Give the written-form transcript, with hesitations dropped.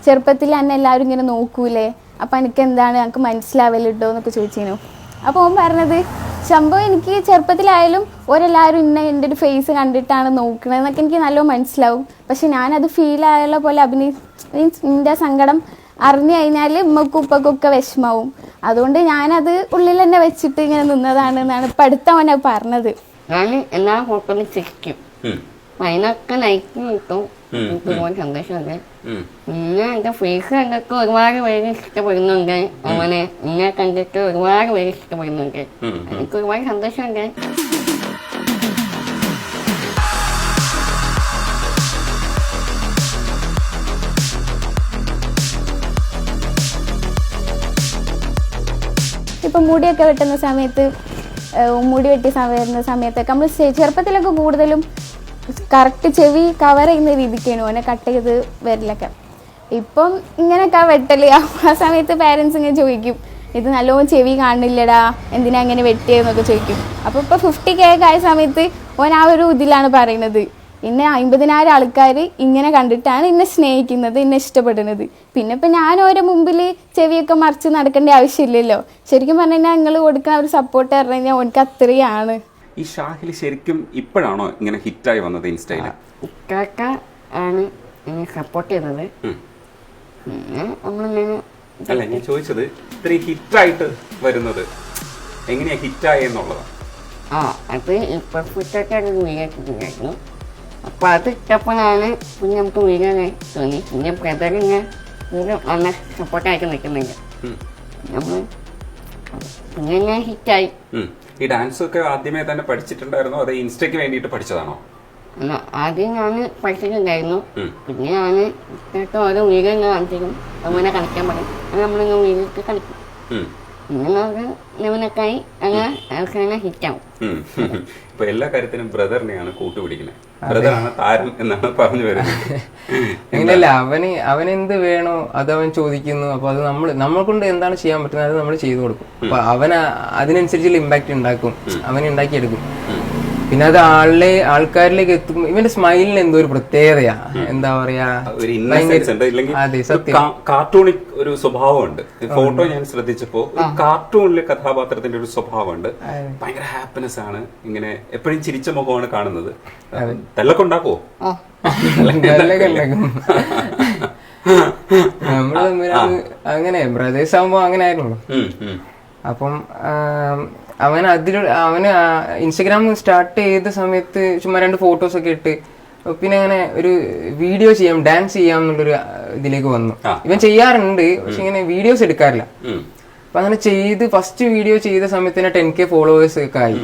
ചെറുപ്പത്തിൽ എന്നെ എല്ലാവരും ഇങ്ങനെ നോക്കൂലേ, അപ്പം എനിക്ക് എന്താണ് എനിക്ക് മനസ്സിലാവല്ലോ എന്നൊക്കെ ചോദിച്ചിരുന്നു. അപ്പോൾ ഓൻ പറഞ്ഞത് സംഭവം എനിക്ക് ചെറുപ്പത്തിലായാലും ഒരെല്ലാവരും എൻ്റെ ഒരു ഫേസ് കണ്ടിട്ടാണ് നോക്കണതെന്നൊക്കെ എനിക്ക് നല്ലോണം മനസ്സിലാവും. പക്ഷെ ഞാനത് ഫീലായുള്ള പോലെ മീൻസ് എൻ്റെ സങ്കടം അറിഞ്ഞു കഴിഞ്ഞാൽ ഉമ്മക്കും ഉപ്പക്കൊക്കെ വിഷമാവും. അതുകൊണ്ട് ഞാനത് ഉള്ളിൽ തന്നെ വെച്ചിട്ട് ഇങ്ങനെ നിന്നതാണ് എന്നാണ് ഇപ്പം അടുത്തവനെ പറഞ്ഞത്. ഞാൻ എല്ലാ ഫോട്ടോയിലും ചിരിക്കും, അതിനൊക്കെ ലൈക്ക് കിട്ടും, എനിക്ക് ഒരുപാട് സന്തോഷമുണ്ട്. പിന്നെ എന്റെ ഫേസ് കണ്ടിട്ട് ഒരുപാട് പേര് ഇഷ്ടപ്പെടുന്നുണ്ട്, അങ്ങനെ എന്നെ കണ്ടിട്ട് ഒരുപാട് പേര് ഇഷ്ടപ്പെടുന്നുണ്ട്, എനിക്ക് ഒരുപാട് സന്തോഷമുണ്ട്. ഇപ്പം മുടിയൊക്കെ വെട്ടുന്ന സമയത്ത്, മുടി വെട്ടി വരുന്ന സമയത്തൊക്കെ നമ്മൾ ചെറുപ്പത്തിലൊക്കെ കൂടുതലും കറക്റ്റ് ചെവി കവർ ചെയ്യുന്ന രീതിക്കാണ് ഓനെ കട്ട് ചെയ്ത് വരലൊക്കെ. ഇപ്പം ഇങ്ങനെയൊക്കെ വെട്ടല്. ആ സമയത്ത് പാരൻസ് ഇങ്ങനെ ചോദിക്കും, ഇത് നല്ലോണം ചെവി കാണില്ലടാ, എന്തിനാ ഇങ്ങനെ വെട്ടിയെന്നൊക്കെ ചോദിക്കും. അപ്പോൾ ഇപ്പോൾ 50K ആയ സമയത്ത് ഓൻ ആ ഒരു ഇതിലാണ് പറയുന്നത്, ഇന്നെ 50,000 ആൾക്കാർ ഇങ്ങനെ കണ്ടിട്ടാണ് എന്നെ സ്നേഹിക്കുന്നത്, എന്നെ ഇഷ്ടപ്പെടുന്നത്. പിന്നെ ഇപ്പം ഞാൻ ഓരോ മുമ്പിൽ ചെവിയൊക്കെ മറിച്ച് നടക്കേണ്ട ആവശ്യമില്ലല്ലോ. ശരിക്കും പറഞ്ഞു കഴിഞ്ഞാൽ നിങ്ങൾ കൊടുക്കുന്ന ഒരു സപ്പോർട്ട് പറഞ്ഞു കഴിഞ്ഞാൽ ഓനക്ക് അത്രയാണ്. ഈ ഷാഹിൽ ശരിക്കും ഇപ്പോഴാണോ ഇങ്ങനെ ഹിറ്റായി വന്നത് ഇൻസ്റ്റയില്? ഉക്കാക്ക ആണ് എന്നെ സപ്പോർട്ട് ചെയ്തത്. അല്ല, ഞാൻ ചോദിച്ചത് ഇത്രയും ഹിറ്റായിട്ട് വരുന്നത് എങ്ങനെയാ ഹിറ്റായി എന്നുള്ളതാണ്. അത് ഇപ്പൊ ഫുറ്റൊക്കെ വീടായിരുന്നു. അപ്പൊ അത് ഇട്ടപ്പോഴാണ് പിന്നെ നമുക്ക് വീടാനായി തോന്നി. പിന്നെ ബ്രദറിങ്ങനെ നല്ല സപ്പോർട്ടായിട്ട് നിൽക്കുന്നുണ്ട്. നമ്മൾ പിന്നെ ഞാൻ ഹിറ്റായി. ഈ ഡാൻസ് ഒക്കെ ആദ്യമേ തന്നെ പഠിച്ചിട്ടുണ്ടായിരുന്നോ, അതോ ഇൻസ്റ്റയ്ക്ക് വേണ്ടിയിട്ട് പഠിച്ചതാണോ? ആദ്യം ഞാൻ പഠിച്ചിട്ടുണ്ടായിരുന്നു. പിന്നെ ഞാൻ ഇഷ്ടമായിട്ട് ഓരോ വീഡിയോ ഇങ്ങനെ കാണിച്ചിരും, അങ്ങനെ കളിക്കാൻ പറയും, അത് നമ്മളിങ്ങനെ വീഡിയോക്ക് കളിക്കും. പിന്നെ നമുക്ക് ലെവലൊക്കെയായി അങ്ങനെ അവസാനം ഹിറ്റാവും. ഇപ്പൊ എല്ലാ കാര്യത്തിനും ബ്രദറിനെയാണ് കൂട്ടുപിടിക്കുന്നത്, ബ്രദറാണ് താരം എന്നാണ് പറഞ്ഞു വരുന്നത്. അങ്ങനെയല്ല, അവനെന്ത് വേണോ അത് അവൻ ചോദിക്കുന്നു. അപ്പൊ അത് നമ്മളെ കൊണ്ട് എന്താണ് ചെയ്യാൻ പറ്റുന്നത് അത് നമ്മൾ ചെയ്തു കൊടുക്കും. അപ്പൊ അവന് അതിനനുസരിച്ചുള്ള ഇമ്പാക്ട് ഉണ്ടാക്കും, അവനെ ഉണ്ടാക്കിയെടുക്കും. പിന്നെ അത് ആൾക്കാരിലേക്ക് എത്തും. ഇവന്റെ സ്മൈലിന് എന്തോ ഒരു പ്രത്യേകതയാ, എന്താ പറയാ, അതെ, സത്യം. കാർട്ടൂണിക് ഒരു സ്വഭാവമുണ്ട്. ഫോട്ടോ ഞാൻ ശ്രദ്ധിച്ചപ്പോ കാർട്ടൂണിലെ കഥാപാത്രത്തിന്റെ ഒരു സ്വഭാവമുണ്ട്. ഭയങ്കര ഹാപ്പിനെസ് ആണ്, ഇങ്ങനെ എപ്പോഴും ചിരിച്ച മുഖമാണ് കാണുന്നത്. തെല്ലൊക്കെ ഉണ്ടാക്കുവോ? നമ്മള് അങ്ങനെ ബ്രദേഴ്സ് ആവുമ്പോ അങ്ങനെ ആയിരുന്നു. അപ്പം അവന് ഇൻസ്റ്റഗ്രാം സ്റ്റാർട്ട് ചെയ്ത സമയത്ത് ചുമ്മാ 2 ഫോട്ടോസ് ഒക്കെ ഇട്ട് പിന്നെ അങ്ങനെ ഒരു വീഡിയോ ചെയ്യാം, ഡാൻസ് ചെയ്യാം എന്നുള്ളൊരു ഇതിലേക്ക് വന്നു. ഇവൻ ചെയ്യാറുണ്ട്, പക്ഷെ ഇങ്ങനെ വീഡിയോസ് എടുക്കാറില്ല. അപ്പൊ അങ്ങനെ ചെയ്ത് ഫസ്റ്റ് വീഡിയോ ചെയ്ത സമയത്ത് തന്നെ 10K ഫോളോവേഴ്സ് ഒക്കെ ആയി.